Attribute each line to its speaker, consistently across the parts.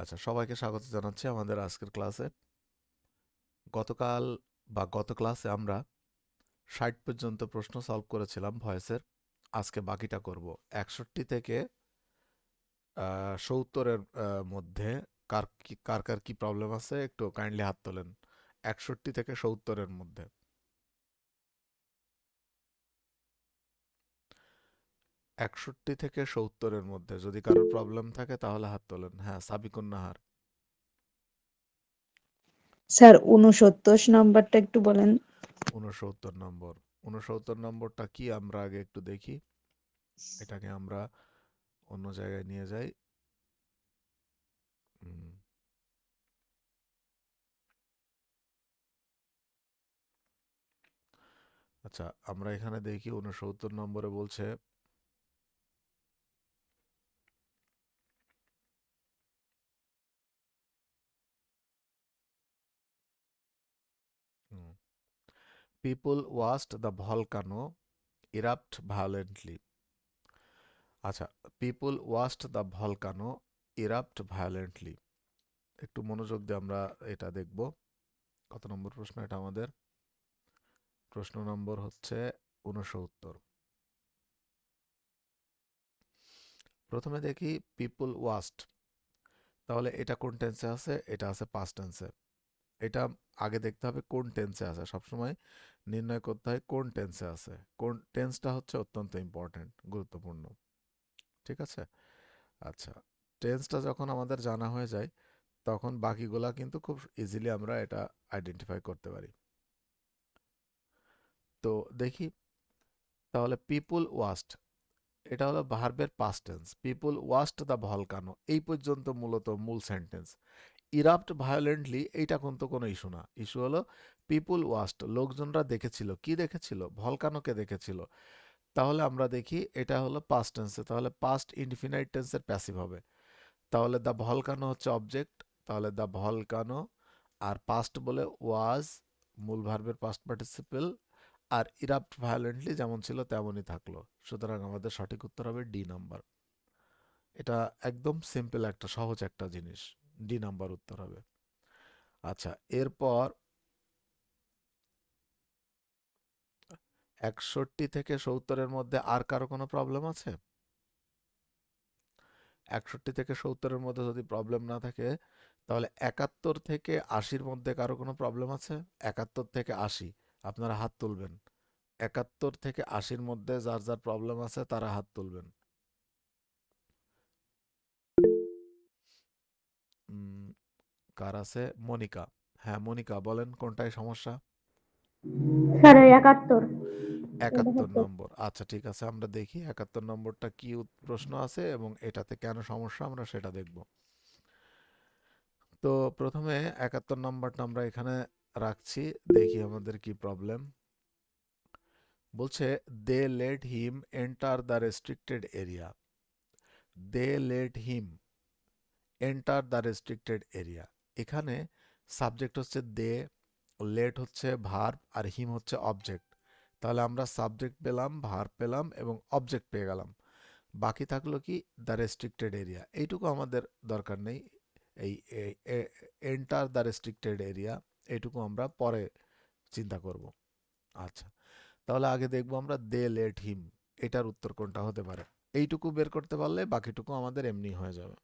Speaker 1: আচ্ছা, সবাইকে স্বাগত জানাচ্ছি আমাদের আজকের ক্লাসে। গতকাল গত ক্লাসে আমরা 60 পর্যন্ত প্রশ্ন সলভ করেছিলাম ভয়েসের। আজকে বাকিটা করব। 61 থেকে 70-এর মধ্যে কার কি প্রবলেম আছে একটু কাইন্ডলি হাত তোলেন। 61 থেকে 70-এর মধ্যে, 61 থেকে 70-এর মধ্যে যদি কারোর প্রবলেম থাকে তাহলে হাত তোলেন। হ্যাঁ, সাবিকুন নাহার।
Speaker 2: স্যার 69 নাম্বারটা একটু বলেন।
Speaker 1: 69 নম্বর। 69 নম্বরটা কি আমরা আগে একটু দেখি। এটাকে আমরা অন্য জায়গায় নিয়ে যাই। হুম, আচ্ছা, আমরা এখানে দেখি 69 নম্বরে বলছে people watched the volcano erupt violently. আচ্ছা, people watched the volcano erupt violently. একটু মনোযোগ দিয়ে আমরা এটা দেখব। কত নম্বর প্রশ্ন এটা আমাদের? প্রশ্ন নম্বর হচ্ছে 69। প্রথমে দেখি পিপল ওয়াচড, তাহলে এটা কোন টেন্সে আছে? এটা আছে পাস্ট টেন্সে। এটা আগে দেখতে হবে কোন টেন্সে আছে। সবসময় নির্ণয় করতে হয় কোন টেন্সে আছে। কোন টেন্সটা হচ্ছে অত্যন্ত ইম্পর্ট্যান্ট, গুরুত্বপূর্ণ। ঠিক আছে? আচ্ছা, টেন্সটা যখন আমাদের জানা হয়ে যায় তখন বাকিগুলা কিন্তু খুব ইজিলি আমরা এটা আইডেন্টিফাই করতে পারি। তো দেখি, তাহলে পিপুল ওয়াস্ট, এটা হলো ভার্বের past tense. People waste the volcano, এই পর্যন্ত মূলত মূল সেন্টেন্স। ইরাপ্ট ভায়োলেন্টলি, এইটা কিন্তু কোনো ইস্যু না। ইস্যু হলো পিপুল ওয়াস্ট, লোকজনরা দেখেছিল। কি দেখেছিল? ভলকানোকে দেখেছিল। তাহলে আমরা দেখি এটা হলো পাস্ট টেন্সে, তাহলে পাস্ট ইনডিফিনাইট টেন্সের প্যাসিভ হবে। তাহলে দ্য ভলকানো হচ্ছে অবজেক্ট, তাহলে দ্য ভলকানো। আর পাস্ট বলে ওয়াজ, মূল ভার্বের পাস্ট পার্টিসিপেল। আর ইরাপ্ট ভায়োলেন্টলি যেমন ছিল তেমনই থাকলো। সুতরাং আমাদের সঠিক উত্তর হবে ডি নাম্বার। এটা একদম সিম্পল একটা সহজ একটা জিনিস। ডি নাম্বার উত্তর হবে। আচ্ছা, এরপর 61 থেকে 70-এর মধ্যে আর কারো কোনো প্রবলেম আছে? 61 থেকে 70-এর মধ্যে যদি প্রবলেম না থাকে, তাহলে 71 থেকে 80-র মধ্যে কারো কোনো প্রবলেম আছে? 71 থেকে 80 আপনারা হাত তুলবেন। 71 থেকে 80-র মধ্যে যার যার প্রবলেম আছে তারা হাত তুলবেন। উম, কার আছে? মনিকা। হ্যাঁ, মনিকা বলেন কোনটায় সমস্যা?
Speaker 2: স্যার 71।
Speaker 1: 71 নম্বর। আচ্ছা, ঠিক আছে, আমরা দেখি 71 নম্বরটা কি প্রশ্ন আছে এবং এটাতে কেন সমস্যা আমরা সেটা দেখব। তো প্রথমে 71 নম্বরটা আমরা এখানে রাখছি। দেখি আমাদের কি প্রবলেম। বলছে they let him enter the restricted area. They let him enter the restricted area. এখানে সাবজেক্ট হচ্ছে দে, লেট হচ্ছে ভার্ব, আর হিম হচ্ছে অবজেক্ট। তাহলে আমরা সাবজেক্ট পেলাম, ভার্ব পেলাম এবং অবজেক্ট পেয়ে গেলাম। বাকি থাকলো কি? The restricted area. এইটুকু আমাদের দরকার নেই। এই এন্টার দ্য রেস্ট্রিক্টেড এরিয়া, এইটুকু আমরা পরে চিন্তা করব। আচ্ছা, তাহলে আগে দেখবো আমরা দে লেট হিম, এটার উত্তর কোনটা হতে পারে। এইটুকু বের করতে পারলে বাকিটুকু আমাদের এমনি হয়ে যাবে।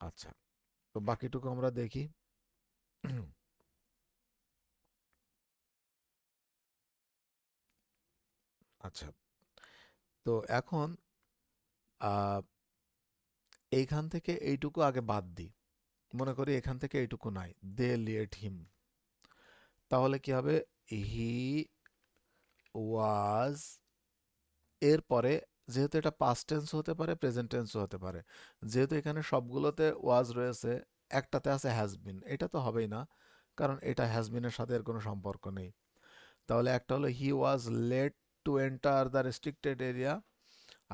Speaker 1: আচ্ছা, তো বাকিটুকু আমরা দেখি। আচ্ছা, তো এখন আহ, এইখান থেকে এইটুকু আগে বাদ দিই। মনে করি এখান থেকে এইটুকু নাই, দে লেট হিম। তাহলে কি হবে? হি ওয়াজ, এরপরে যেহেতু এটা পাস্ট টেন্স হতে পারে, প্রেজেন্ট টেন্সও হতে পারে। যেহেতু এখানে সবগুলোতে ওয়াজ রয়েছে, একটাতে আছে হ্যাজ বিন, এটা তো হবেই না, কারণ এটা হ্যাজ বিনের সাথে এর কোনো সম্পর্ক নেই। তাহলে একটা হলো he was late to enter the restricted area,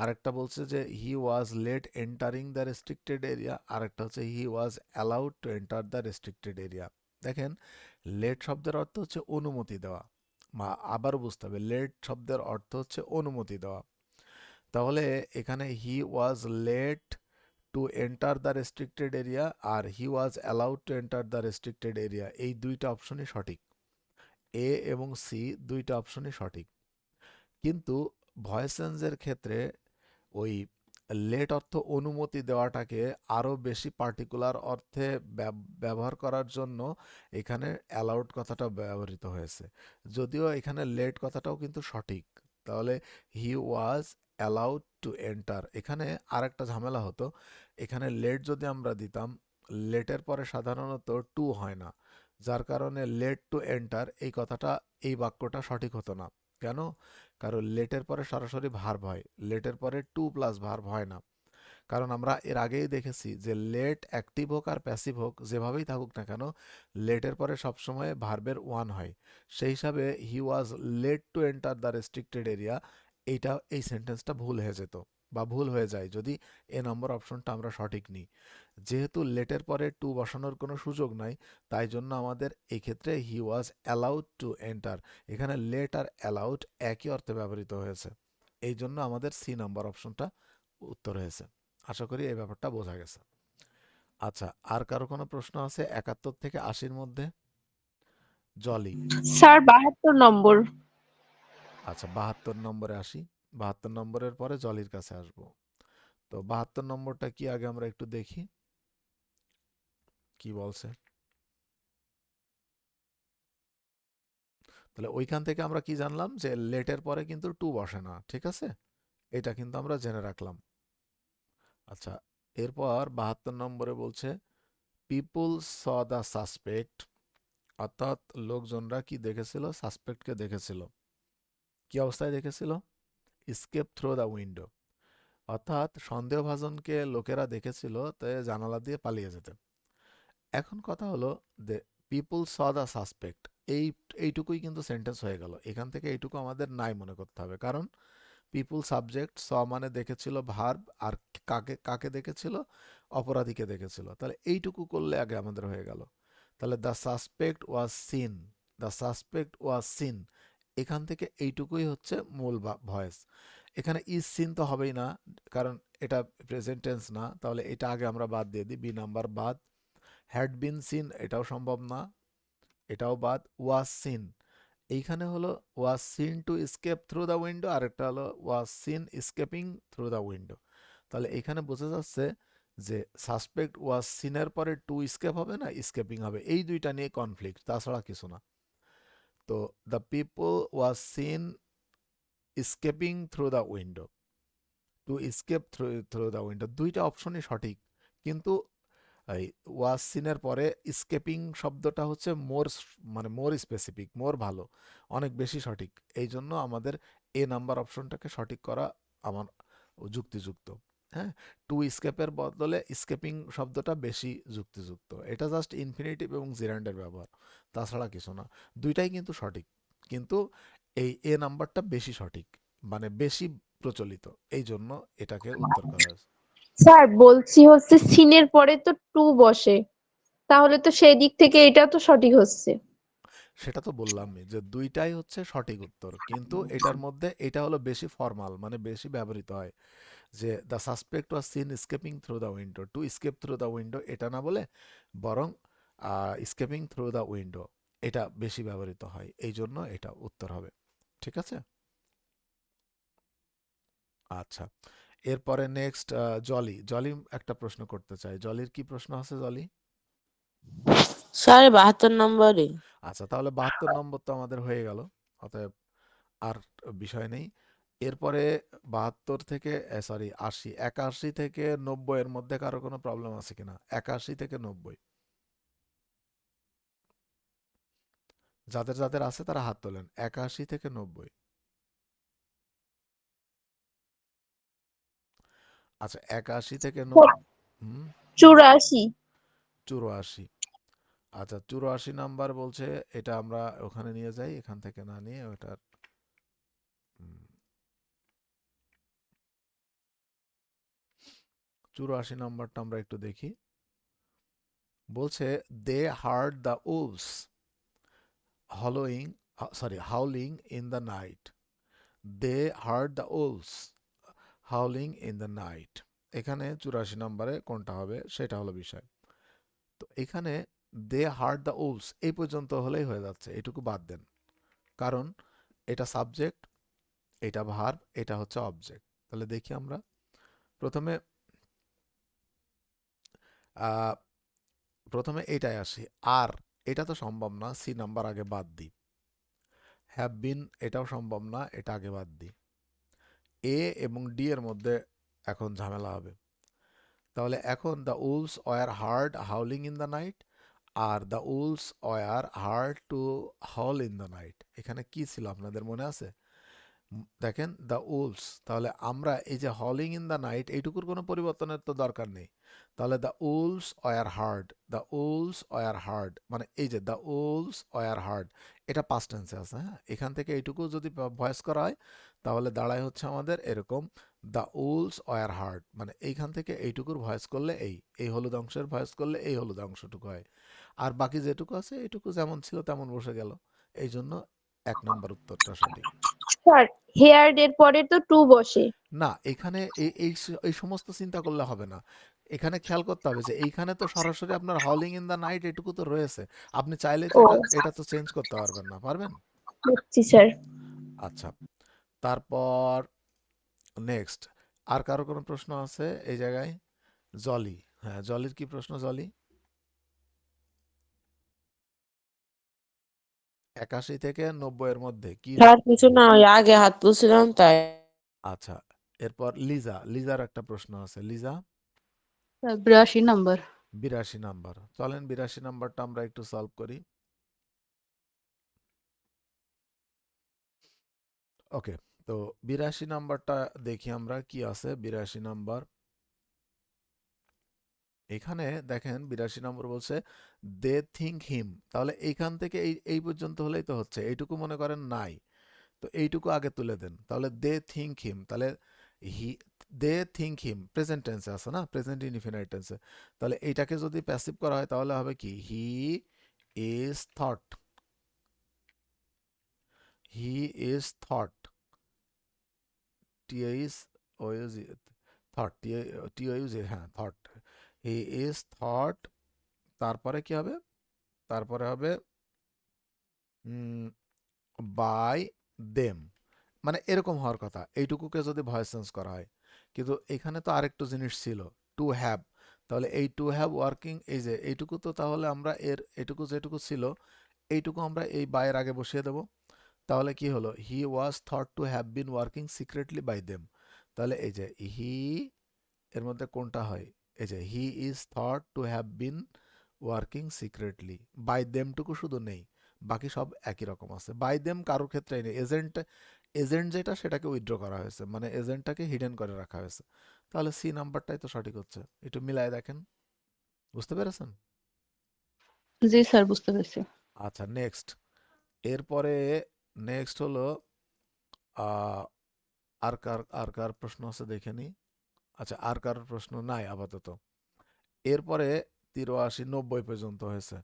Speaker 1: আরেকটা বলছে যে he was late entering the restricted area, আরেকটা হচ্ছে he was allowed to enter the restricted area. দেখেন, লেট শব্দের অর্থ হচ্ছে অনুমতি দেওয়া। আবারও বুঝতে হবে, লেট শব্দের অর্থ হচ্ছে অনুমতি দেওয়া। তাহলে এখানে he was late to enter the restricted area আর he was allowed to enter the restricted area, এই দুইটা অপশনই সঠিক। এ এবং সি দুইটা অপশনই সঠিক। কিন্তু ভয়েস চেঞ্জের ক্ষেত্রে ওই লেট অর্থ অনুমতি দেওয়াটাকে আরও বেশি পার্টিকুলার অর্থে ব্যবহার করার জন্য এখানে অ্যালাউড কথাটা ব্যবহৃত হয়েছে। যদিও এখানে লেট কথাটাও কিন্তু সঠিক, তাহলে he was allowed to enter, এখানে আরেকটা ঝামেলা হতো। এখানে লেট যদি আমরা দিতাম, লেটের পরে সাধারণত টু হয় না, যার কারণে লেট টু এন্টার এই কথাটা, এই বাক্যটা সঠিক হতো না। কেন? কারণ লেটের পরে সরাসরি ভার্ব হয়, লেটের পরে টু প্লাস ভার্ব হয় না। কারণ আমরা এর আগেই দেখেছি যে লেট অ্যাক্টিভ হোক আর প্যাসিভ হোক, যেভাবেই থাকুক না কেন, লেটের পরে সবসময় ভার্বের ওয়ান হয়। সেই হিসাবে he was late to enter the restricted area, এই সেন্টেন্সটা ভুল হয়ে যেত বা ভুল হয়ে যায় যদি এ নম্বর অপশনটা আমরা সঠিক নিই। যেহেতু লেটের পরে টু বসানোর কোনো সুযোগ নাই, তাই জন্য আমাদের এই ক্ষেত্রে হি ওয়াজ অ্যালাউড টু এন্টার, এখানে লেট আর অ্যালাউড একই অর্থে ব্যবহৃত হয়েছে, এই জন্য আমাদের সি নাম্বার অপশনটা উত্তর হয়েছে। আশা করি এই ব্যাপারটা বোঝা গেছে। আচ্ছা, আর কারো কোনো প্রশ্ন আছে 71 থেকে 80-র মধ্যে? জলি।
Speaker 3: স্যার 72 নম্বর।
Speaker 1: আচ্ছা, 72 নম্বরে আসি। 72 নম্বরের পরে জলির কাছে আসবো। তো 72 নম্বরটা কি আগে আমরা একটু দেখি কি বলছে। তাহলে ওইখান থেকে আমরা কি জানলাম যে লেটের পরে কিন্তু টু বসে না, ঠিক আছে, এটা কিন্তু আমরা জেনে রাখলাম। আচ্ছা, এরপর 72 নম্বরে বলছে পিপল স দ্য সাসপেক্ট, অর্থাৎ লোকজনরা কি দেখেছিল? সাসপেক্টকে দেখেছিল। কি অবস্থায় দেখেছিল? স্কেপ থ্রু দ্য উইন্ডো, অর্থাৎ সন্দেহভাজনকে লোকেরা দেখেছিল তাই জানালা দিয়ে পালিয়ে যেতে। এখন কথা হলো যে পিপল স দ্য সাসপেক্ট, এইটুকুই কিন্তু সেন্টেন্স হয়ে গেল। এখান থেকে এইটুকু আমাদের নাই মনে করতে হবে, কারণ পিপুল সাবজেক্ট, স মানে দেখেছিল ভার্ব, আর কাকে কাকে দেখেছিল? অপরাধীকে দেখেছিল। তাহলে এইটুকু করলে আগে আমাদের হয়ে গেল। তাহলে the suspect was scene, the suspect was scene, এখান থেকে এইটুকুই হচ্ছে মূল ভয়েস। এখানে ইজ সিন তো হবেই না, কারণ এটা প্রেজেন্ট টেন্স না, তাহলে এটা আগে আমরা বাদ দিয়ে দিই, বি নাম্বার বাদ। হ্যাড বিন সিন, এটাও সম্ভব না, এটাও বাদ। ওয়াজ সিন, এইখানে হলো was seen to escape through the window, আর একটা হলো was seen escaping through the window. তাহলে এখানে বোঝা যাচ্ছে যে সাসপেক্ট ওয়াজ সিনের পরে টু স্কেপ হবে না স্কেপিং হবে, এই দুইটা নিয়ে কনফ্লিক্ট, তাছাড়া কিছু না। তো the people was seen escaping through the window, to escape through the window, দুইটা অপশনই সঠিক। কিন্তু এই ওয়াজ সিনের পরে স্কেপিং শব্দটা হচ্ছে মোর, মানে মোর স্পেসিফিক, মোর ভালো, অনেক বেশি সঠিক। এই জন্য আমাদের এ নাম্বার অপশনটাকে সঠিক করা আমার যুক্তিযুক্ত। হ্যাঁ, টু স্কেপের বদলে স্কেপিং শব্দটা বেশি যুক্তিযুক্ত। এটা জাস্ট ইনফিনিটিভ এবং জিরান্ডের ব্যবহার, তাছাড়া কিছু না। দুইটাই কিন্তু সঠিক, কিন্তু এই এ নাম্বারটা বেশি সঠিক, মানে বেশি প্রচলিত, এই জন্য এটাকে উত্তর করা হয়েছে।
Speaker 3: স্যার বলছি হচ্ছে সিনের পরে তো টু বসে, তাহলে তো সেই দিক থেকে এটা তো সঠিক হচ্ছে।
Speaker 1: সেটা তো বললামই যে দুইটাই হচ্ছে সঠিক উত্তর, কিন্তু এটার মধ্যে এটা হলো বেশি ফর্মাল, মানে বেশি ব্যবহৃত হয়। যে the suspect was seen escaping through the window, to escape through the window এটা না বলে বরং স্কেপিং থ্রু দ্য উইন্ডো, এটা বেশি ব্যবহৃত হয়, এই জন্য এটা উত্তর হবে। ঠিক আছে। আচ্ছা, এরপরে নেক্সট জলি। জলি একটা প্রশ্ন করতে চাই, জলির কি প্রশ্ন আছে জলি?
Speaker 4: স্যার 72 নম্বরে।
Speaker 1: আচ্ছা, তাহলে 72 নম্বর তো আমাদের হয়ে গেল, অতএব আর বিষয় নেই। এরপরে 72 থেকে, সরি 80, 81 থেকে 90 এর মধ্যে কারো কোনো প্রবলেম আছে কিনা? 81 থেকে 90, যাদের যাদের আছে তারা হাত তোলেন। 81 থেকে 90। আচ্ছা, 81 থেকে 90। হুম,
Speaker 3: 84।
Speaker 1: 84। আচ্ছা, 84 নাম্বার বলছে, এটা আমরা ওখানে নিয়ে যাই, এখান থেকে না নিয়ে ওটার 84 নাম্বারটা আমরা একটু দেখি। বলছে they heard the wolves hollowing, sorry howling in the night, they heard the wolves howling in the night. এখানে 84 নম্বরে কোনটা হবে সেটা হলো বিষয়। তো এখানে দে হার্ড দ্য উলস এই পর্যন্ত হলেই হয়ে যাচ্ছে, এটুকু বাদ দেন, কারণ এটা সাবজেক্ট, এটা ভার্ব, এটা হচ্ছে অবজেক্ট। তাহলে দেখি আমরা প্রথমে আহ, প্রথমে এটাই আসি। আর এটা তো সম্ভব না, সি নাম্বার আগে বাদ দিই। হ্যাভ বিন এটাও সম্ভব না, এটা আগে বাদ দিই। এ এবং ডি এর মধ্যে এখন ঝামেলা হবে। তাহলে এখন the owls were heard howling in the night, আর the owls were heard to howl in the night, এখানে কি ছিল আপনাদের মনে আছে? দেখেন দ্য উলস, তাহলে আমরা এই যে হলিং ইন দ্য নাইট এইটুকুর কোনো পরিবর্তনের তো দরকার নেই। তাহলে the owls were heard, the owls were heard, মানে এই যে দ্য উলস ওয়ার হার্ড, এটা পাস্ট টেন্সে আছে। হ্যাঁ, এখান থেকে এইটুকু যদি ভয়েস করা হয় তাহলে দাঁড়ায় হচ্ছে আমাদের এরকম, দ্য উলস ওয়ার হার্ড, মানে এইখান থেকে এইটুকুর ভয়েস করলে এই হলুদ অংশের ভয়েস করলে এই হলুদ অংশটুকু হয়। আর বাকি যেটুকু আছে এইটুকু যেমন ছিল তেমন বসে গেল। এই জন্য 1 নম্বর উত্তরটা সঠিক।
Speaker 3: স্যার হেয়ার্ড এর পরে তো টু বসে।
Speaker 1: না, এখানে এই সমস্ত চিন্তা করলে হবে না। এখানে খেয়াল করতে হবে যে এইখানে তো সরাসরি আপনার হলিং ইন দ্য নাইট এটুকু তো রয়েছে। আপনি চাইলে তো
Speaker 3: ও
Speaker 1: এটা এটা তো চেঞ্জ করতে পারবেন না, পারবেন?
Speaker 3: বুঝছি স্যার।
Speaker 1: আচ্ছা, তারপর নেক্সট, আর কারো কোনো প্রশ্ন আছে এই জায়গায়? জলি, হ্যাঁ জলির কি প্রশ্ন জলি? 81 থেকে 90 এর মধ্যে কি?
Speaker 4: স্যার কিছু না, ওই আগে হাত তুলছিলাম তাই।
Speaker 1: আচ্ছা, এরপর লিজার একটা প্রশ্ন আছে। লিজা
Speaker 5: 82 নাম্বার।
Speaker 1: 82 নাম্বার, চলেন 82 নাম্বারটা আমরা একটু সলভ করি। ওকে, তো 82 নাম্বারটা দেখি আমরা কি আছে। 82 নাম্বার, এখানে দেখেন 82 নম্বর বলছে দে থিঙ্ক হিম, তাহলে এইখান থেকে এই পর্যন্ত হলেই তো হচ্ছে, এইটুকু মনে করেন নাই, তো এইটুকু আগে তুলে দেন। তাহলে দে থিঙ্ক হিম, তাহলে হি, দে থিঙ্ক হিম প্রেজেন্ট টেন্সে আছে না, প্রেজেন্ট ইনডিফিনাইট টেন্সে। তাহলে এইটাকে যদি প্যাসিভ করা হয় তাহলে হবে কি, he is thought, he is thought, T H thought, টিওইউজ, হ্যাঁ থট, হি ইজ থট। তারপরে কি হবে? তারপরে হবে বাই দেম, মানে এরকম হওয়ার কথা, এইটুকুকে যদি ভয়েস চেঞ্জ করা হয়। কিন্তু এখানে তো আরেকটু জিনিস ছিল, টু হ্যাভ, তাহলে এই টু হ্যাভ ওয়ার্কিং, এই যে এইটুকু, তো তাহলে আমরা এর এটুকু যেটুকু ছিল এইটুকু আমরা এই বাইয়ের আগে বসিয়ে দেব। তাহলে কি হলো, he was thought to have been working secretly by them. তাহলে এই যে হি, এর মধ্যে কোনটা হয়? এই যে he is thought to have been working secretly, by দেমটুকু শুধু নেই, বাকি সব একই রকম আছে। বাই দেম কারোর ক্ষেত্রেই নেই, এজেন্ট যেটা সেটাকে উইথড্র করা হয়েছে, মানে এজেন্টটাকে হিডেন করে রাখা হয়েছে। তাহলে সি নাম্বারটাই তো সঠিক হচ্ছে, একটু মিলায় দেখেন, বুঝতে পেরেছেন?
Speaker 5: জি স্যার, বুঝতে পেরেছি।
Speaker 1: আচ্ছা নেক্সট, এরপরে নেক্সট হলো আহ, আর কার প্রশ্ন আছে দেখে নি। আচ্ছা, আর কারোর প্রশ্ন নাই আপাতত। এরপরে 83 90 পর্যন্ত হয়েছে।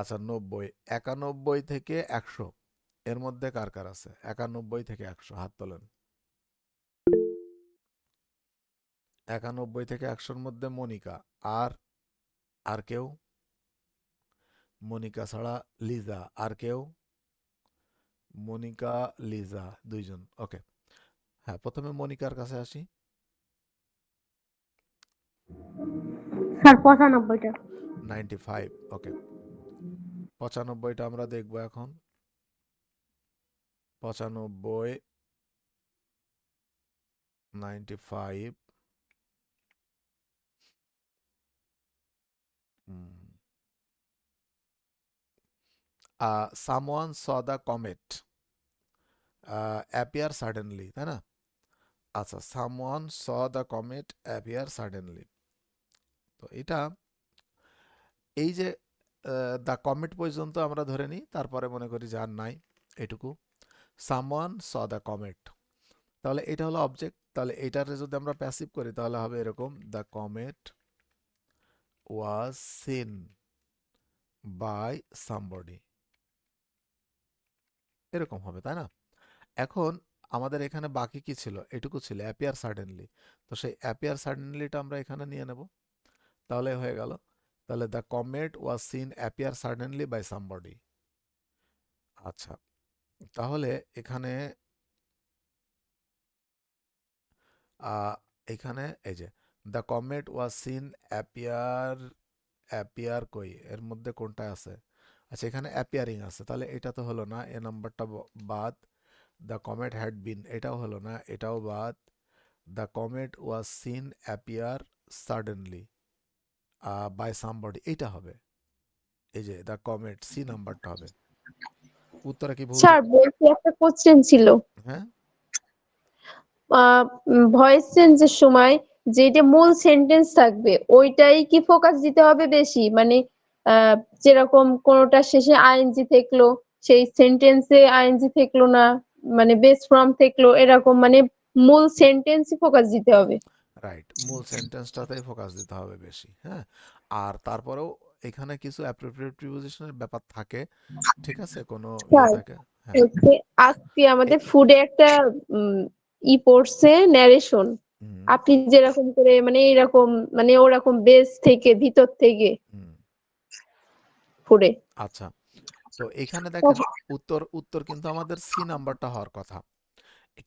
Speaker 1: আচ্ছা 90, 91 থেকে 100 এর মধ্যে কার কার আছে? 91 থেকে 100 হাত তোলেন। 91 থেকে 100-র মধ্যে মনিকা, আর আর কেউ? মনিকা ছাড়া লিজা, আর কেউ? মনিকা, লিজা, দুইজন, ওকে। হ্যাঁ, প্রথমে মনিকার কাছে আসি।
Speaker 2: স্যার 95টা।
Speaker 1: 95, ওকে। 95টা আমরা দেখবো এখন। 95, 95, someone saw the comet appear suddenly, তাই না? আচ্ছা, someone saw the comet appear suddenly, তো এটা এই যে দ্য কমেট পর্যন্ত আমরা ধরে নিই, তারপরে মনে করি যে আর নাই এটুকু। someone saw the comet, তাহলে এটা হলো অবজেক্ট, তাহলে এটারে যদি আমরা প্যাসিভ করি তাহলে হবে এরকম, the comet was seen by somebody, এরকম হবে তাই না? এখন আমাদের এখানে বাকি কি ছিল, এটুকু ছিল অ্যাপিয়ার সাডেনলি। তো সেই অ্যাপিয়ার সাডেনলিটা আমরা এখানে নিয়ে নেব, তাহলে হয়ে গেল। তাহলে the comet was seen appear suddenly by somebody. আচ্ছা, তাহলে এখানে আহ, এখানে এই যে the comet was seen appear, appear কই এর মধ্যে কোনটা আছে? আচ্ছা, এখানে অ্যাপিয়ারিং আছে, তাহলে এটা তো হলো না, এ নাম্বারটা বাদ। দ্য কমেট হ্যাড বিন, এটাও হলো না, এটাও বাদ। The comet was seen appear suddenly by somebody, এইটা হবে। এই যে দ্য কমেট, সি নাম্বারটা হবে। উত্তরে কি ভুল
Speaker 3: স্যার বলছি একটা কোশ্চেন ছিল,
Speaker 1: হ্যাঁ,
Speaker 3: ভয়েস চেঞ্জের সময় যেটা মূল সেন্টেন্স থাকবে ওইটাই কি ফোকাস দিতে হবে বেশি, মানে আহ, যেরকম কোনোটা শেষে আইএনজি থাকলো সেই সেন্টেন্সে আইএনজি থাকলো না, মানে বেস ফর্ম থাকলো, এরকম মানে মূল সেন্টেন্সই ফোকাস দিতে হবে।
Speaker 1: রাইট, মূল সেন্টেন্সটাতেই ফোকাস দিতে হবে বেশি। হ্যাঁ, আর তারপরেও এখানে কিছু অ্যাপ্রোপ্রিয়েট প্রিপোজিশনের ব্যাপার থাকে, ঠিক আছে, কোনো ইয়ে
Speaker 3: স্যার
Speaker 1: থাকে। হ্যাঁ,
Speaker 3: হচ্ছে আজকে
Speaker 1: এই
Speaker 3: আমাদের ফুডে একটা উম, পড়ছে ন্যারেশন,
Speaker 1: হুম,
Speaker 3: আপনি যেরকম করে মানে এরকম মানে ওরকম বেস থেকে ভিতর থেকে
Speaker 1: হুম,
Speaker 3: ফুডে।
Speaker 1: আচ্ছা। তো এখানে দেখেন, উত্তর উত্তর কিন্তু আমাদের সি নাম্বারটা হওয়ার কথা,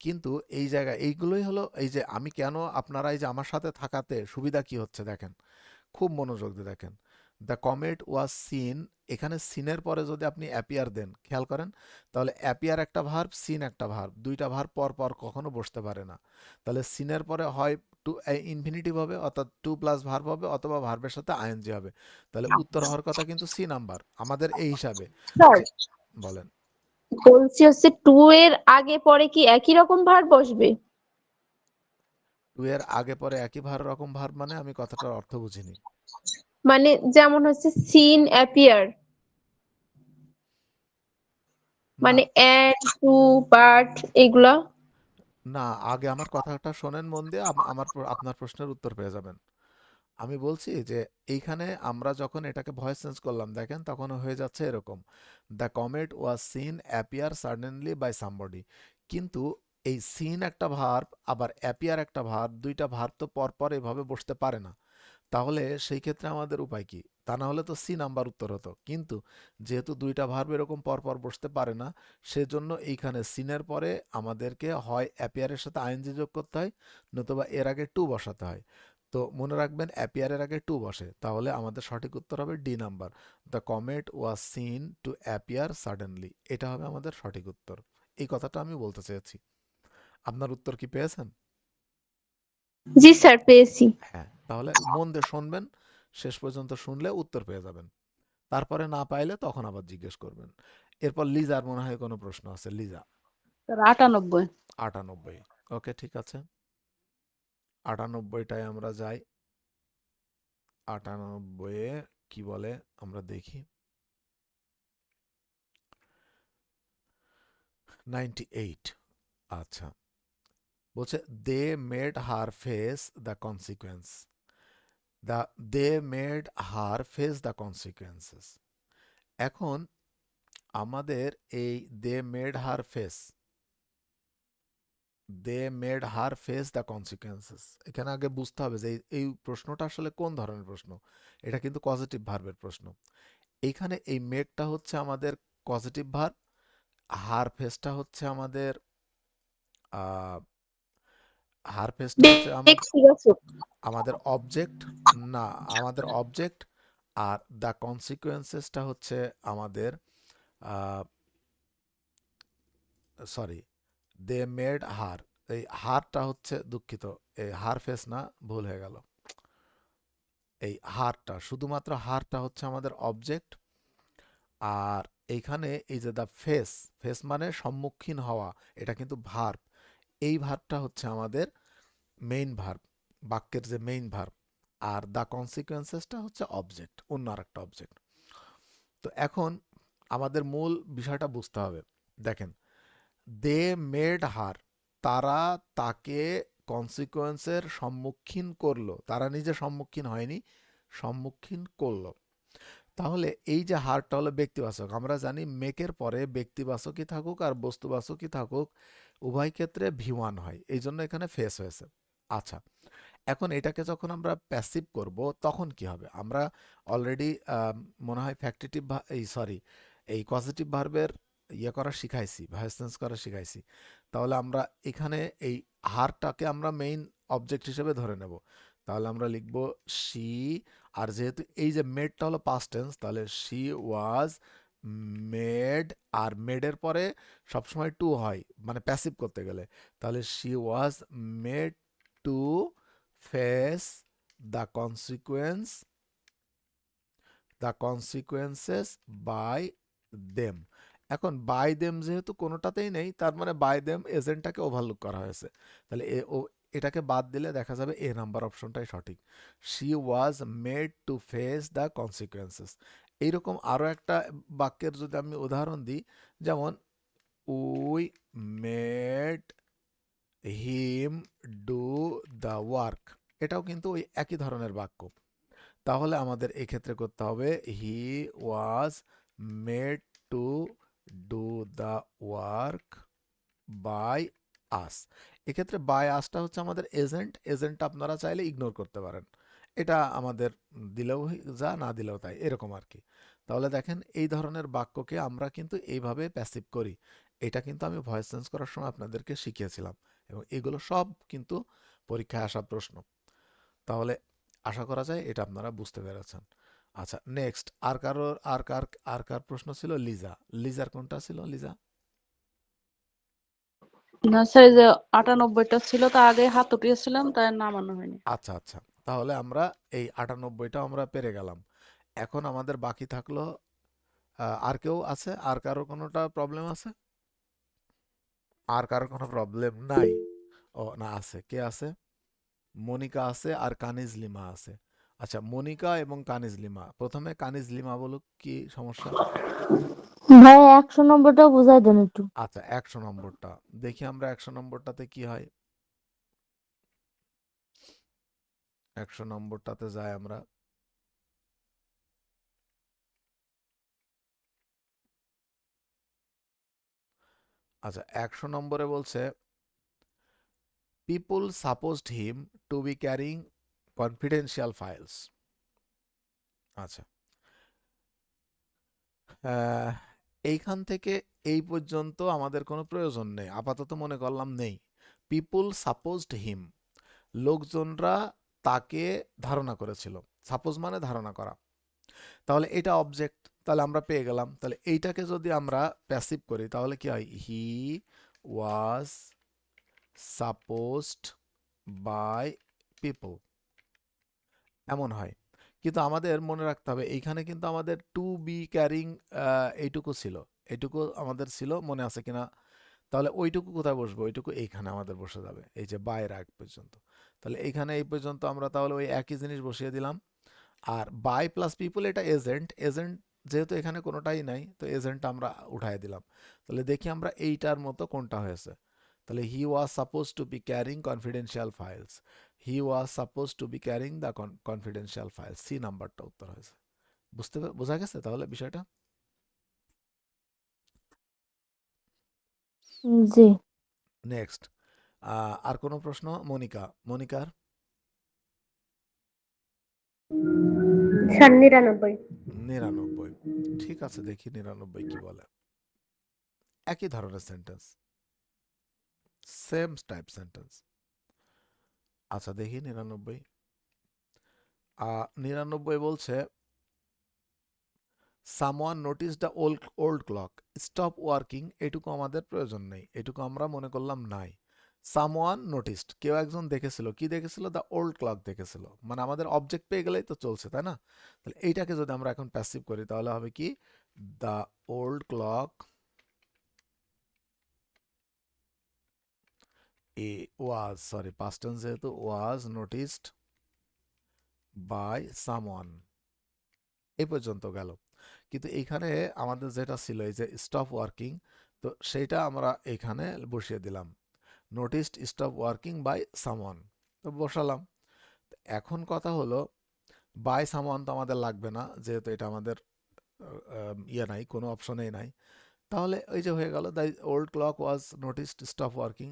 Speaker 1: কিন্তু এই জায়গায় এইগুলোই হলো, এই যে আমি কেন, আপনারা এই যে আমার সাথে থাকাতে সুবিধা কি হচ্ছে দেখেন, খুব মনোযোগ দিয়ে দেখেন। দ্য কমেট ওয়াজ সিন, এখানে সিনের পরে যদি আপনি অ্যাপিয়ার দেন, খেয়াল করেন, তাহলে অ্যাপিয়ার একটা ভার্ব, সিন একটা ভার্ব, দুইটা ভার্ব পর পর কখনো বসতে পারে না। তাহলে সিনের পরে হয় টু ইনফিনিটিভ হবে, অর্থাৎ টু প্লাস ভার্ব হবে, অথবা ভার্বের সাথে আইএনজি হবে। তাহলে উত্তর হওয়ার কথা কিন্তু সি নাম্বার আমাদের এই হিসাবে।
Speaker 3: স্যার
Speaker 1: যে বলেন,
Speaker 3: বলছি হচ্ছে টু এর আগে পরে কি একই রকম ভার্ব বসবে?
Speaker 1: টু এর আগে পরে একই ভার রকম ভার্ব মানে আমি কথাটার অর্থ বুঝিনি।
Speaker 3: মানে যেমন হচ্ছে সিন অ্যাপিয়ার,
Speaker 1: না,
Speaker 3: মানে অ্যান্ড টু বাট এগুলা।
Speaker 1: না, আগে আমার কথাটা শোনেন মন দিয়ে, আপনার প্রশ্নের উত্তর পেয়ে যাবেন। আমি বলছি যে এইখানে আমরা যখন এটাকে ভয়েস চেঞ্জ করলাম দেখেন, তখন হয়ে যাচ্ছে এরকম, the comet was seen appear suddenly by somebody. কিন্তু এই সিন একটা ভার্ব আবার অ্যাপিয়ার একটা ভার্ব, দুইটা ভার্ব তো পরপর এভাবে বসতে পারে না। তাহলে সেই ক্ষেত্রে আমাদের উপায় কি? তা না হলে তো সি নাম্বার উত্তর হতো, কিন্তু যেহেতু দুইটা ভার্ব এরকম পরপর বসতে পারে না, সেজন্য এইখানে সিনের পরে আমাদেরকে হয় অ্যাপিয়ারের সাথে আইএনজি যোগ করতে হয়, নতুবা এর আগে টু বসাতে হয়। তো মনে রাখবেন অ্যাপিয়ারের আগে টু বসে, তাহলে আমাদের সঠিক উত্তর হবে D number, the comet was seen to appear suddenly, এটা হবে আমাদের সঠিক উত্তর। এই কথাটা আমি বলতে চেয়েছি। আপনার উত্তর কি পেয়েছেন?
Speaker 3: জি স্যার পেয়েছি।
Speaker 1: হ্যাঁ, তাহলে মন দিয়ে শুনবেন, শেষ পর্যন্ত শুনলে উত্তর পেয়ে যাবেন। তারপরে না পাইলে তখন আবার জিজ্ঞেস করবেন। এরপর লিজার মনে হয় কোনো প্রশ্ন আছে, লিজা।
Speaker 5: স্যার 98।
Speaker 1: 98, ওকে ঠিক আছে, 98টায় আমরা যাই। 98-এ কি বলে আমরা দেখি। 98, আচ্ছা, বলছে they made her face the consequence, they made her face the consequences. এখন আমাদের এই they made her face, they made her face the consequences, এখানে আগে বুঝতে হবে যে এই প্রশ্নটা আসলে কোন ধরনের প্রশ্ন। এটা কিন্তু পজিটিভ ভার্বের প্রশ্ন। এইখানে এই মেডটা হচ্ছে আমাদের পজিটিভ ভার্ব, হার ফেসটা হচ্ছে আমাদের আহ, হার ফেসটা হচ্ছে
Speaker 3: ব্যক্তিবাচক।
Speaker 1: আমাদের অবজেক্ট, না, আমাদের অবজেক্ট। আর দ্য কনসিকুয়েন্সেসটা হচ্ছে আমাদের, সরি, দে মেড হার, এই হারটা হচ্ছে, দুঃখিত, এই হার ফেস না, ভুল হয়ে গেল। এই হারটা, শুধুমাত্র হারটা হচ্ছে আমাদের অবজেক্ট। আর এইখানে এই যে দ্য ফেস, ফেস মানে সম্মুখীন হওয়া, এটা কিন্তু ভার্ব। এই ভার্বটা হচ্ছে আমাদের মেইন ভার্ব, বাক্যের যে মেইন ভার্ব। আর দ্য কনসিকুয়েন্সেসটা হচ্ছে অবজেক্ট, অন্য আরেকটা অবজেক্ট। তো এখন আমাদের মূল বিষয়টা বুঝতে হবে। দেখেন, দে মেড হার, তারা তাকে কনসিকোয়েন্সের সম্মুখীন করলো, তারা নিজে সম্মুখীন হয়নি, সম্মুখীন করলো। তাহলে এই যে হারটা হলো ব্যক্তিবাচক, আমরা জানি মেকের পরে ব্যক্তিবাচকই থাকুক আর বস্তুবাচকই থাকুক, উভয় ক্ষেত্রে ভি1 হয়, এই জন্য এখানে ফেস হয়েছে। আচ্ছা, এখন এটাকে যখন আমরা প্যাসিভ করব তখন কি হবে? আমরা অলরেডি মনে হয় ফ্যাক্টিটিভ এই কজেটিভ ভার্বের ইয়ে করা শিখাইছি, ভয়েস চেঞ্জ করা শিখাইছি। তাহলে আমরা এখানে এই হারটাকে আমরা মেইন অবজেক্ট হিসেবে ধরে নেব। তাহলে আমরা লিখব শি, আর যেহেতু এই যে মেডটা হলো পাস্ট টেন্স, তাহলে শি ওয়াজ মেড, আর মেডের পরে সবসময় টু হয় মানে প্যাসিভ করতে গেলে। তাহলে she was made two face the consequences by them। এখন বাই দেম যেহেতু কোনোটাতেই নেই, তার মানে বাই দেম এজেন্টটাকে ওভারলুক করা হয়েছে। তাহলে এটাকে বাদ দিলে দেখা যাবে এ নাম্বার অপশনটাই সঠিক। She was made to face the consequences. এইরকম আরও একটা বাক্যের যদি আমি উদাহরণ দিই, যেমন we made him do the work, এটাও কিন্তু ওই একই ধরনের বাক্য। তাহলে আমাদের এক্ষেত্রে করতে হবে he was made to do the work by us. এক্ষেত্রে বাই আসটা হচ্ছে আমাদের এজেন্ট আপনারা চাইলে ইগনোর করতে পারেন, এটা আমাদের দিলেও যা, না দিলেও তাই, এরকম আর কি। তাহলে দেখেন এই ধরনের বাক্যকে আমরা কিন্তু এইভাবে প্যাসিভ করি। এটা কিন্তু আমি ভয়েস চেঞ্জ করার সময় আপনাদেরকে শিখিয়েছিলাম, এবং এগুলো সব কিন্তু পরীক্ষায় আসা প্রশ্ন। তাহলে আশা করা যায় এটা আপনারা বুঝতে পেরেছেন। আচ্ছা, নেক্সট আর কার প্রশ্ন ছিল? লিজার কোনটা ছিল? লিজা
Speaker 5: না স্যার, যে 98টা ছিল তা আগে হাত উঠিয়েছিলাম, তাই নামানো হয়নি।
Speaker 1: আচ্ছা আচ্ছা, তাহলে আমরা এই 98টা আমরা পেরে গেলাম। এখন আমাদের বাকি থাকলো আর কেউ আছে? আর কারো কোনোটা প্রবলেম আছে? আর কারো কোনো প্রবলেম নাই? ও না, আছে। কে আছে? মনিকা আছে আর কানিজ লিমা আছে। আচ্ছা, মনিকা এবং কানিজ লিমা, প্রথমে কানিজ লিমা বলুক কি সমস্যা।
Speaker 2: ভাই 100 নম্বরটা বুঝাই দেন একটু।
Speaker 1: আচ্ছা, 100 নম্বরটা দেখি আমরা 100 নম্বরটাতে কি হয়। 100 নম্বরটাতে যাই আমরা। আচ্ছা, 100 নম্বরে বলছে people supposed him to be carrying confidential files. আচ্ছা, আহ, এইখান থেকে এই পর্যন্ত আমাদের কোনো প্রয়োজন নেই, আপাতত মনে করলাম নেই। পিপুল সাপোজড হিম, লোকজনরা তাকে ধারণা করেছিল। সাপোজ মানে ধারণা করা, তাহলে এটা অবজেক্ট, তাহলে আমরা পেয়ে গেলাম। তাহলে এইটাকে যদি আমরা প্যাসিভ করি তাহলে কি হয়? হি ওয়াজ সাপোজড বাই পিপল, এমন হয়। কিন্তু আমাদের মনে রাখতে হবে এইখানে কিন্তু আমাদের টু বি ক্যারিং এইটুকু ছিল, এইটুকু আমাদের ছিল, মনে আছে কিনা? তাহলে ওইটুকু কোথায় বসবো? ওইটুকু এইখানে আমাদের বসে যাবে, এই যে বাইয়ের আগ পর্যন্ত। তাহলে এইখানে এই পর্যন্ত আমরা তাহলে ওই একই জিনিস বসিয়ে দিলাম। আর বাই প্লাস পিপল এটা এজেন্ট যেহেতু এখানে কোনোটাই নাই, তো এজেন্ট আমরা উঠাই দিলাম। তাহলে দেখি আমরা এইটার মতো কোনটা হয়েছে। তাহলে he was suppose to be carrying confidential files, he was suppose to be carrying the confidential files, C নাম্বারটা উত্তর হয়েছে। বোঝা গেছে তাহলে বিষয়টা?
Speaker 2: জি
Speaker 1: নেক্সট, আর কোনো প্রশ্ন? মনিকার?
Speaker 2: স্যার 99।
Speaker 1: 99। ঠিক আছে, দেখি 99 কি বলে। একই ধরনের সেন্টেন্স, সেম টাইপ সেন্টেন্স। আচ্ছা, দেখি 99। 99 বলছে someone notice the old clock stop working, এটুকু আমাদের প্রয়োজন নেই, এটুকু আমরা মনে করলাম নাই। সামওয়ান নোটিসড, কেউ একজন দেখেছিল, কি দেখেছিল? দ্য ওল্ড ক্লক দেখেছিল, মানে আমাদের অবজেক্ট পেয়ে গেলেই তো চলছে, তাই না? তাহলে এইটাকে যদি আমরা এখন প্যাসিভ করি তাহলে হবে কি? The old clock past tense যেহেতু, ওয়াজ নোটিসড বাই সামওয়ান। এই পর্যন্ত গেল। কিন্তু এইখানে আমাদের যেটা ছিল এই যে স্টপ ওয়ার্কিং, তো সেইটা আমরা এইখানে বসিয়ে দিলাম, noticed stop working by someone, তো বসালাম। এখন কথা হলো বাই সামওয়ান তো আমাদের লাগবে না, যেহেতু এটা আমাদের ইয়ে নাই, কোনো অপশনেই নাই। তাহলে ওই যে হয়ে গেল, the old clock was noticed stop working,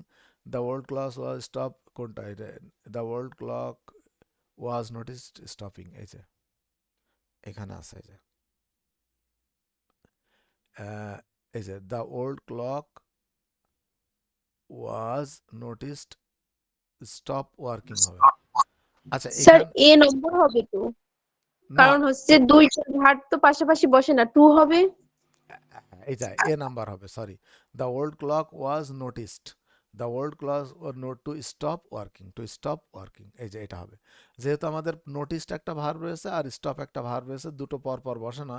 Speaker 1: the old clock was stop, কোনটা এটা, the old clock was noticed stopping, এই যে এখানে আছে, এই যে the old clock was noticed stop working হবে। আচ্ছা
Speaker 3: স্যার
Speaker 1: এখান
Speaker 3: এ নম্বর হবে তো,
Speaker 1: না,
Speaker 3: কারণ হচ্ছে দুইটা ঘাট তো পাশাপাশি বসে না, 2 হবে।
Speaker 1: এইটা এ নাম্বার হবে, sorry. The old clock was noticed, the old clock note to stop working, to stop working, এই যে এটা হবে। যেহেতু আমাদের নোটিসড একটা ভার্ব রয়েছে আর স্টপ একটা ভার্ব রয়েছে, দুটো পর পর বসে না।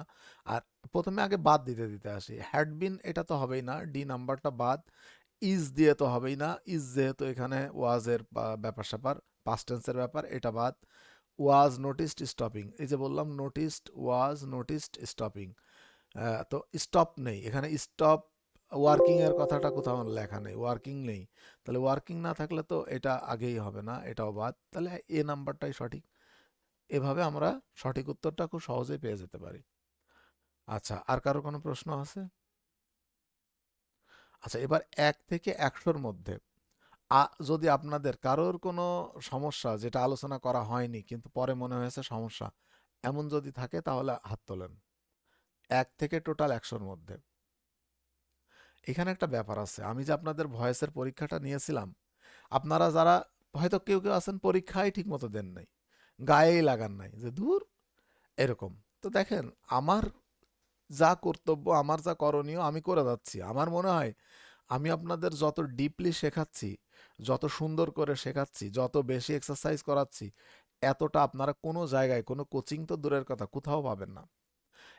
Speaker 1: আর প্রথমে আগে বাদ দিতে দিতে আসি, হ্যাড বিন এটা তো হবেই না, ডি নাম্বারটা বাদ, ইজ দিয়ে তো হবেই না, ইজ যেহেতু এখানে ওয়াজের ব্যাপার স্যাপার, পাস্ট টেন্সের ব্যাপার, এটা বাদ। ওয়াজ নোটিসড স্টপিং, এই যে বললাম নোটিসড, ওয়াজ নোটিসড স্টপিং, তো স্টপ নেই এখানে, স্টপ ওয়ার্কিং এর কথাটা কোথাও লেখা নেই, ওয়ার্কিং নেই, তাহলে ওয়ার্কিং না থাকলে তো এটা আগেই হবে না, এটাও বাদ, তাহলে এ নাম্বারটাই সঠিক। এভাবে আমরা সঠিক উত্তরটা খুব সহজেই পেয়ে যেতে পারি। আচ্ছা, আর কারো কোনো প্রশ্ন আছে? আচ্ছা, এবার 1 থেকে 100-র মধ্যে যদি আপনাদের কারোর কোনো সমস্যা যেটা আলোচনা করা হয়নি কিন্তু পরে মনে হয়েছে সমস্যা, এমন যদি থাকে তাহলে হাত তোলেন। 1 থেকে টোটাল 100-র মধ্যে। এখানে একটা ব্যাপার আছে, আমি যে আপনাদের ভয়েসের পরীক্ষাটা নিয়েছিলাম, আপনারা যারা হয়তো কেউ কেউ আছেন পরীক্ষায় ঠিক মতো দেন নাই, গায়েই লাগান নাই, যে দূর এরকম। তো দেখেন, আমার যা কর্তব্য, আমার যা করণীয় আমি করে যাচ্ছি। আমার মনে হয় আমি আপনাদের যত ডিপলি শেখাচ্ছি, যত সুন্দর করে শেখাচ্ছি, যত বেশি এক্সারসাইজ করাচ্ছি, এতটা আপনারা কোনো জায়গায়, কোনো কোচিং তো দূরের কথা, কোথাও পাবেন না।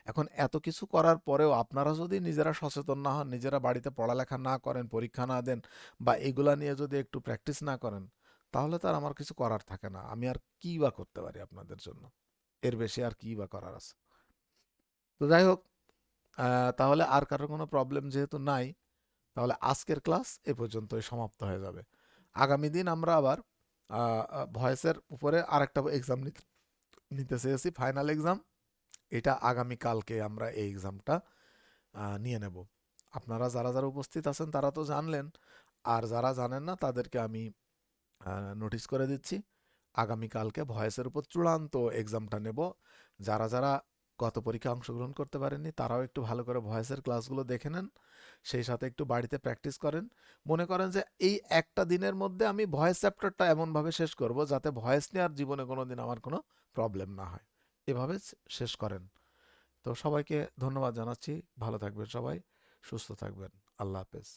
Speaker 1: এখন এত কিছু করার পরেও আপনারা যদি নিজেরা সচেতন না হন, নিজেরা বাড়িতে পড়ালেখা না করেন, পরীক্ষা না দেন, বা এগুলা নিয়ে যদি একটু প্র্যাকটিস না করেন, তাহলে তো আর আমার কিছু করার থাকে না। আমি আর কি বা করতে পারি আপনাদের জন্য, এর বেশি আর কি বা করার আছে? তো যাই হোক, তাহলে আর কারোর কোনো প্রবলেম যেহেতু নাই, তাহলে আজকের ক্লাস এ পর্যন্তই সমাপ্ত হয়ে যাবে। আগামী দিন আমরা আবার ভয়েসের উপরে আরেকটা এক্সাম নিতে চেয়েছি, ফাইনাল এক্সাম। এটা আগামীকালকে আমরা এই এক্সামটা নিয়ে নেব। আপনারা যারা যারা উপস্থিত আছেন তারা তো জানলেন, আর যারা জানেন না তাদেরকে আমি নোটিশ করে দিচ্ছি, আগামীকালকে ভয়েসের উপর চূড়ান্ত এক্সামটা নেব। যারা যারা গত পরীক্ষায় অংশগ্রহণ করতে পারেননি তারাও একটু ভালো করে ভয়েসের ক্লাসগুলো দেখে নেন, সেই সাথে একটু বাড়িতে প্র্যাকটিস করেন। মনে করেন যে এই একটা দিনের মধ্যে আমি ভয়েস চ্যাপ্টারটা এমনভাবে শেষ করব যাতে ভয়েস নিয়ে আর জীবনে কোনো দিন আমার কোনো প্রবলেম না হয়, এভাবে শেষ করেন। তো সবাইকে ধন্যবাদ জানাচ্ছি, ভালো থাকবেন সবাই, সুস্থ থাকবেন, আল্লাহ হাফেজ।